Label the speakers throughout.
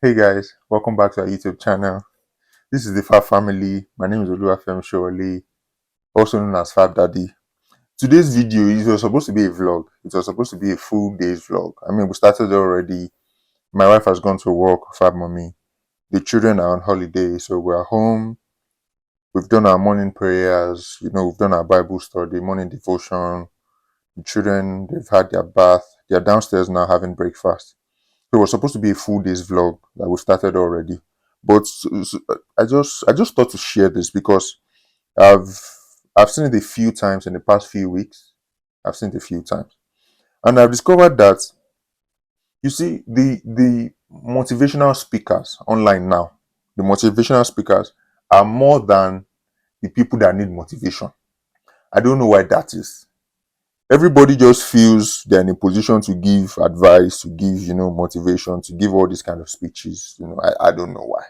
Speaker 1: Hey guys, welcome back to our YouTube channel. This is the Fab Family. My name is Oluwafemi Shirley, also known as Fab Daddy. Today's video was supposed to be a vlog. It was supposed to be a full day's vlog. We started already. My wife has gone to work, Fab Mommy. The children are on holiday, so we're home. We've done our morning prayers. We've done our Bible study, morning devotion. The children, they've had their bath. They're downstairs now having breakfast. So it was supposed to be a full day's vlog that we started already, but I just thought to share this because I've I've seen it a few times in the past few weeks. I've seen it a few times, and I've discovered that you see the motivational speakers online now, the motivational speakers are more than the people that need motivation. I don't know why that is. Everybody just feels they're in a position to give advice, to give motivation, to give all these kind of speeches. I don't know why.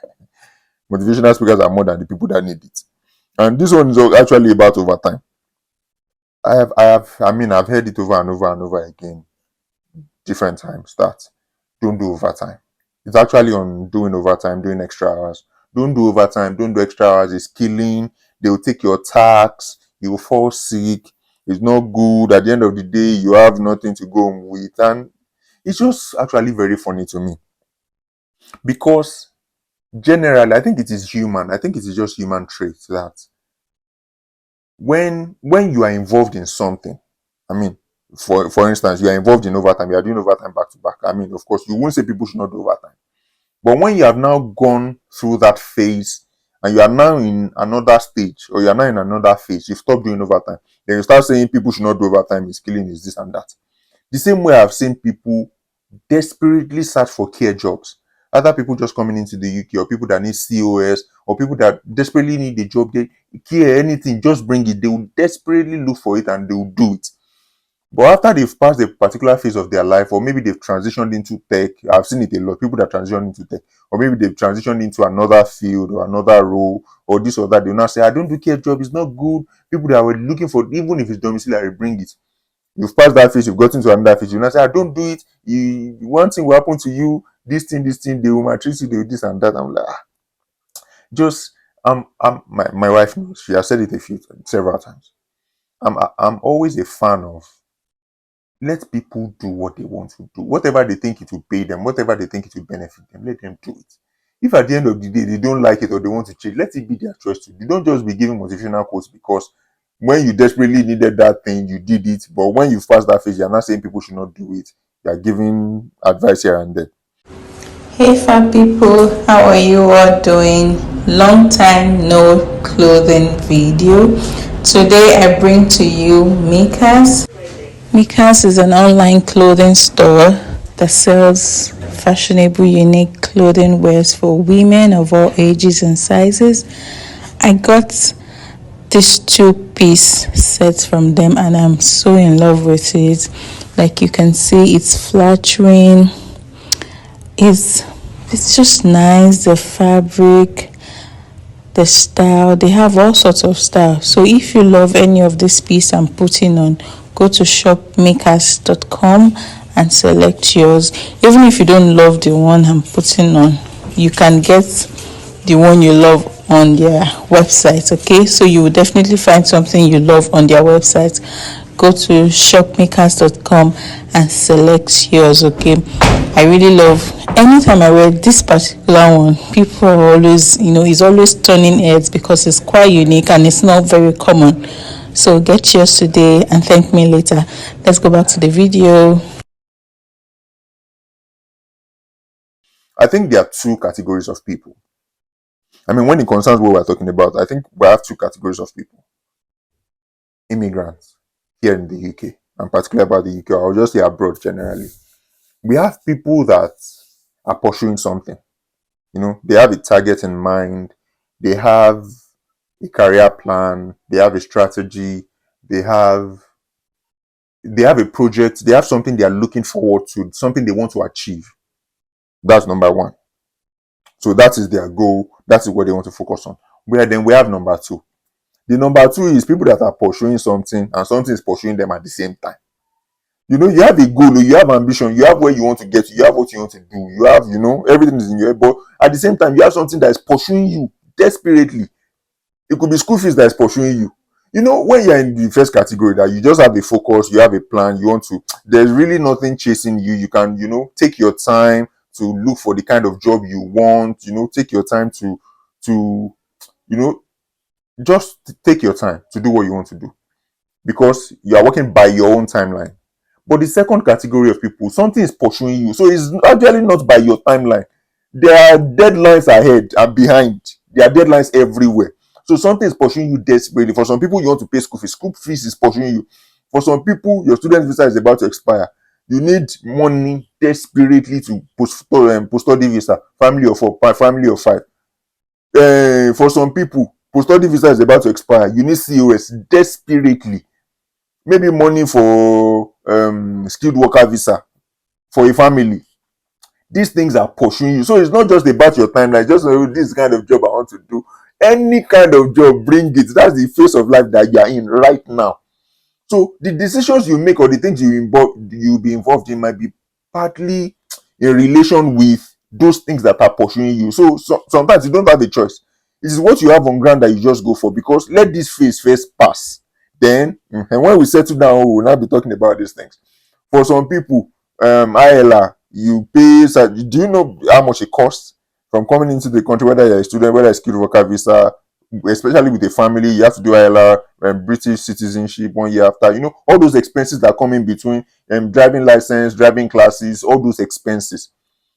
Speaker 1: Motivational speakers are more than the people that need it. And this one is actually about overtime. I've heard it over and over and over again, different times, that don't do overtime. It's actually on doing overtime, doing extra hours. Don't do overtime, don't do extra hours. It's killing. They will take your tax. You will fall sick. It's not good. At the end of the day, you have nothing to go home with. And it's just actually very funny to me because generally, I think it is human. I think it is just human trait that when you are involved in something, I mean, for instance, you are involved in overtime, you are doing overtime back to back. Of course, you won't say people should not do overtime. But when you have now gone through that phase and you are now in another stage or you are now in another phase, you stop doing overtime, then you start saying people should not do overtime, is killing, is this and that. The same way I've seen people desperately search for care jobs. Other people just coming into the UK, or people that need COS, or people that desperately need a job, they care anything, just bring it. They will desperately look for it and they will do it. But after they've passed a particular phase of their life, or maybe they've transitioned into tech, I've seen it a lot, people that transition into tech, or maybe they've transitioned into another field or another role, or this or that, they'll now say, I don't do care job, it's not good. People that were looking for, even if it's domiciliary, bring it. You've passed that phase, you've gotten to another phase, you now say, I don't do it. One thing will happen to you, this thing, they will maltreat you, they will this and that. I'm like, just my wife knows, she has said it several times. I'm always a fan of let people do what they want to do. Whatever they think it will pay them, whatever they think it will benefit them, let them do it. If at the end of the day they don't like it or they want to change, let it be their choice to. You don't just be giving motivational quotes because when you desperately needed that thing, you did it. But when you pass that phase, you're not saying people should not do it. You're giving advice here and there.
Speaker 2: Hey fab people, how are you all doing? Long time no clothing video. Today I bring to you Micas. Micas is an online clothing store that sells fashionable, unique clothing wears for women of all ages and sizes. I got this two-piece set from them and I'm so in love with it. Like you can see, it's flattering. It's just nice, the fabric, the style. They have all sorts of style. So if you love any of this piece I'm putting on, go to shopmakers.com and select yours. Even if you don't love the one I'm putting on, you can get the one you love on their website. Okay, so you will definitely find something you love on their website. Go to shopmakers.com and select yours. Okay, I really love, anytime I wear this particular one, people are always, it's always turning heads because it's quite unique and it's not very common. So get yours today and thank me later. Let's go back to the video.
Speaker 1: I think there are two categories of people. When it concerns what we're talking about, I think we have two categories of people. Immigrants here in the UK, and particularly about the UK, I'll just say abroad generally. We have people that are pursuing something. They have a target in mind, they have a career plan, they have a strategy, they have a project, they have something they are looking forward to, something they want to achieve. That's number one. So that is their goal, that is what they want to focus on. Where then we have number two. The number two is people that are pursuing something and something is pursuing them at the same time. You have a goal, you have ambition, you have where you want to get to, you have what you want to do, you have, everything is in your head. But at the same time, you have something that is pursuing you desperately. It could be school fees that is pursuing you. When you're in the first category, that you just have a focus, you have a plan, you want to, there's really nothing chasing you. You can, take your time to look for the kind of job you want, take your time to, you know, just take your time to do what you want to do, because you are working by your own timeline. But the second category of people, something is pursuing you. So it's actually not by your timeline. There are deadlines ahead and behind. There are deadlines everywhere. So something is pursuing you desperately. For some people, you want to pay school fees. School fees is pursuing you. For some people, your student visa is about to expire. You need money desperately to post-study visa, family of four, family of five. For some people, post-study visa is about to expire. You need COS desperately. Maybe money for skilled worker visa for a family. These things are pursuing you. So it's not just about your timeline. Just this kind of job I want to do. Any kind of job, bring it. That's the phase of life that you are in right now. So the decisions you make or the things you'll be involved in might be partly in relation with those things that are pursuing you. So sometimes you don't have a choice. It is what you have on ground that you just go for, because let this phase first pass. Then, and when we settle down, we will not be talking about these things. For some people, ILR, you pay. Do you know how much it costs from coming into the country, whether you're a student, whether it's skilled worker visa, especially with a family, you have to do ILR, British citizenship 1 year after. All those expenses that come in between, driving license, driving classes, all those expenses.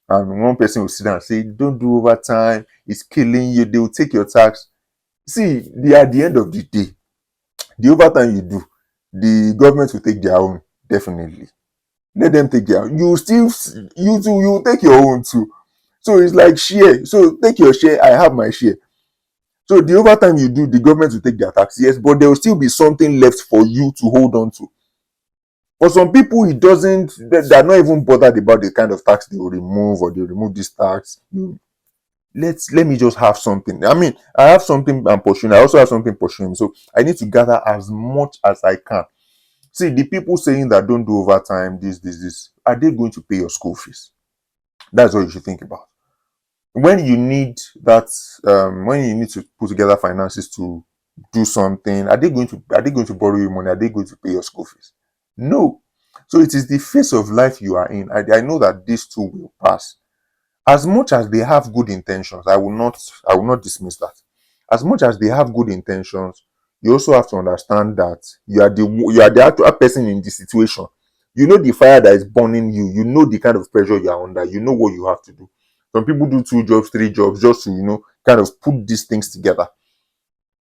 Speaker 1: And one person will sit down and say, "Don't do overtime. It's killing you." They will take your tax. See, at the end of the day, the overtime you do, the government will take their own, definitely. Let them take their own. You will take your own too. So it's like share. So take your share, I have my share. So the overtime you do, the government will take their tax, yes, but there will still be something left for you to hold on to. For some people, it doesn't. They're not even bothered about the kind of tax they will remove, or they remove this tax. Let me just have something. I mean, I have something I'm pursuing. I also have something pursuing. So I need to gather as much as I can. See, the people saying that don't do overtime, this, are they going to pay your school fees? That's what you should think about. When you need that, when you need to put together finances to do something, are they going to borrow you money? Are they going to pay your school fees? No. So it is the phase of life you are in. I know that these two will pass. As much as they have good intentions, I will not dismiss that. As much as they have good intentions, you also have to understand that you are the actual person in the situation. You know the fire that is burning you. You know the kind of pressure you are under. You know what you have to do. Some people do 2 jobs, 3 jobs, just to kind of put these things together.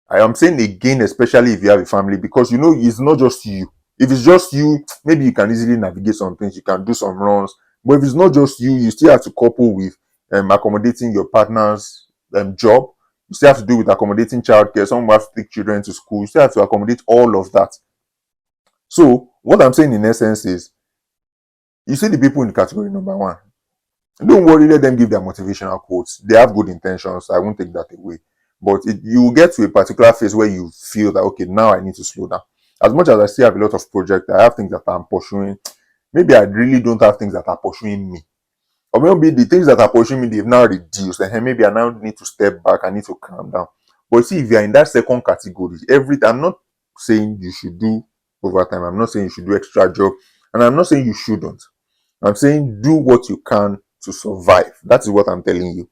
Speaker 1: I am saying again, especially if you have a family, because it's not just you. If it's just you, maybe you can easily navigate some things, you can do some runs. But if it's not just you, you still have to couple with accommodating your partner's job. You still have to do with accommodating childcare. Some have to take children to school. You still have to accommodate all of that. So what I'm saying in essence is, you see the people in category number one. Don't worry, let them give their motivational quotes. They have good intentions. I won't take that away. But you will get to a particular phase where you feel that, okay, now I need to slow down. As much as I still have a lot of projects, I have things that I'm pursuing. Maybe I really don't have things that are pursuing me. Or maybe the things that are pursuing me, they've now reduced. And maybe I now need to step back. I need to calm down. But see, if you're in that second category, I'm not saying you should do overtime. I'm not saying you should do extra job. And I'm not saying you shouldn't. I'm saying do what you can to survive. That is what I'm telling you.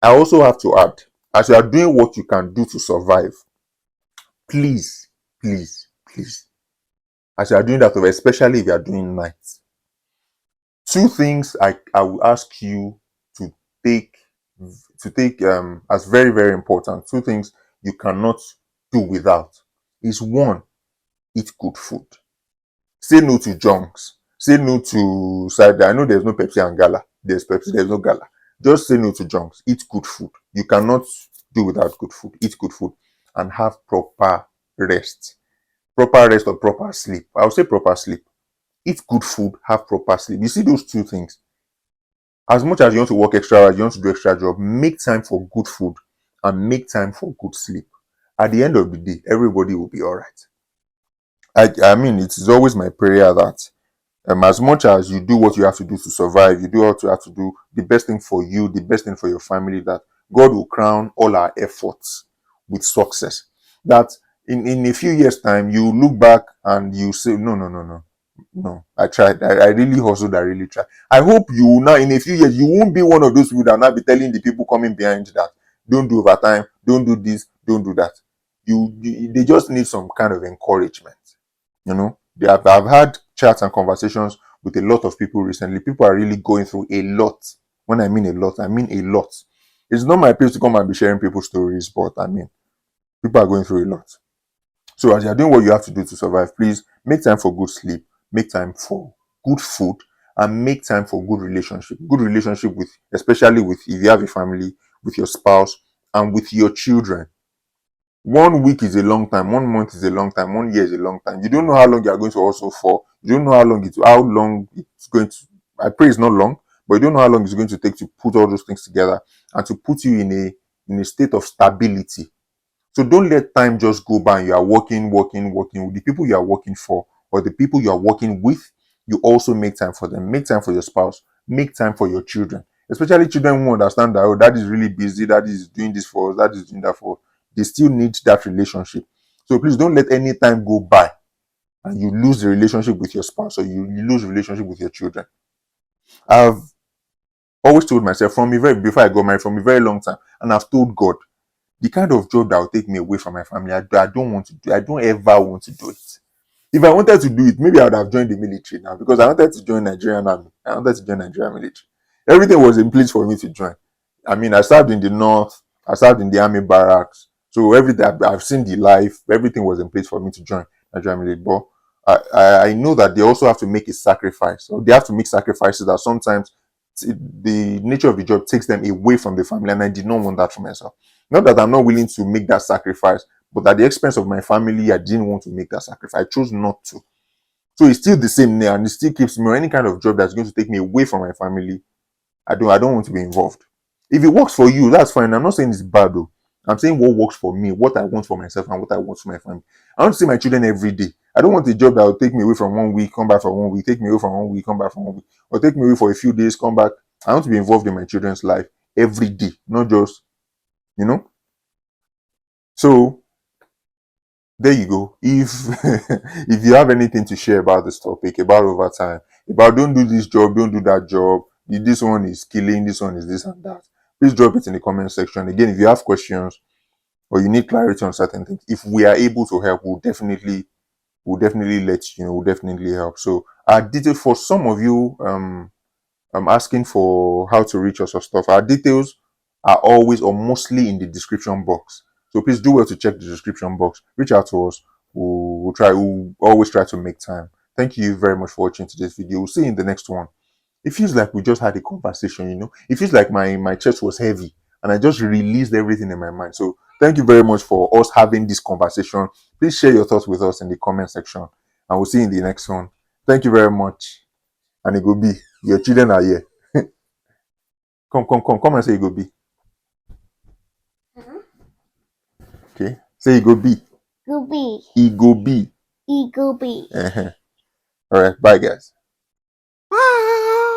Speaker 1: I also have to add, as you are doing what you can do to survive, please, please, please, as you are doing that, especially if you are doing nights, two things I will ask you to take as very, very important. Two things you cannot do without is, one, eat good food. Say no to junks. Say no to cider. I know there's no Pepsi and Gala. There's Pepsi, there's no Gala. Just say no to junks. Eat good food. You cannot do without good food. Eat good food and have proper rest. Proper rest or proper sleep. I would say proper sleep. Eat good food, have proper sleep. You see those two things. As much as you want to work extra hours, you want to do extra job, make time for good food and make time for good sleep. At the end of the day, everybody will be all right. I mean, it is always my prayer that as much as you do what you have to do to survive, you do what you have to do, the best thing for you, the best thing for your family, that God will crown all our efforts with success. That in a few years' time, you look back and you say, no, no, no, no, no, I tried. I really hustled. I really tried. I hope you will now, in a few years, you won't be one of those people that will now be telling the people coming behind that, don't do overtime, don't do this, don't do that. They just need some kind of encouragement. I've had chats and conversations with a lot of people recently. People are really going through a lot. When I mean a lot, I mean a lot. It's not my place to come and be sharing people's stories, but I mean, people are going through a lot. So as you're doing what you have to do to survive, please make time for good sleep, make time for good food, and make time for good relationship. Good relationship with, especially with, if you have a family, with your spouse and with your children. 1 week is a long time, 1 month is a long time, 1 year is a long time. You don't know how long you are going to also for. You don't know how long it's going to. I pray it's not long, but you don't know how long it's going to take to put all those things together and to put you in a state of stability. So don't let time just go by and you are working, working, working with the people you are working for or the people you are working with. You also make time for them. Make time for your spouse. Make time for your children. Especially children who understand that, oh, that is really busy, that is doing this for us, that is doing that for us. They still need that relationship. So please don't let any time go by and you lose the relationship with your spouse or you lose the relationship with your children. I've always told myself before I got married, from a very long time, and I've told God, the kind of job that will take me away from my family, I don't want to do. I don't ever want to do it. If I wanted to do it, maybe I would have joined the military now, because I wanted to join Nigerian army. I wanted to join Nigerian military. Everything was in place for me to join. I mean, I served in the north. I served in the army barracks. So everything I've seen the life. Everything was in place for me to join Nigerian military. But I know that they also have to make a sacrifice. Or they have to make sacrifices that sometimes the nature of the job takes them away from the family, and I did not want that for myself. Not that I'm not willing to make that sacrifice, but at the expense of my family, I didn't want to make that sacrifice. I chose not to. So it's still the same now, and it still keeps me, or any kind of job that's going to take me away from my family. I don't want to be involved. If it works for you, that's fine. I'm not saying it's bad though. I'm saying what works for me, what I want for myself, and what I want for my family. I want to see my children every day. I don't want a job that will take me away from 1 week, come back for 1 week, take me away from 1 week, come back for 1 week, or take me away for a few days, come back. I want to be involved in my children's life every day, not just, you know. So there you go. If if you have anything to share about this topic, about overtime, about don't do this job, don't do that job, this one is killing, this one is this and that, please drop it in the comment section. Again, if you have questions or you need clarity on certain things, if we are able to help, we'll definitely let you know, we'll definitely help. So our details, for some of you I'm asking for how to reach us or stuff, our details are always or mostly in the description box. So please do well to check the description box. Reach out to us. We'll always try to make time. Thank you very much for watching today's video. We'll see you in the next one. It feels like we just had a conversation. It feels like my chest was heavy and I just released everything in my mind. So thank you very much for us having this conversation. Please share your thoughts with us in the comment section, and we'll see you in the next one. Thank you very much. And it will be, your children are here. Come and say it go be. Okay. Say it go be.
Speaker 3: Go be.
Speaker 1: It go be.
Speaker 3: It go be.
Speaker 1: All right. Bye, guys.
Speaker 3: Bye.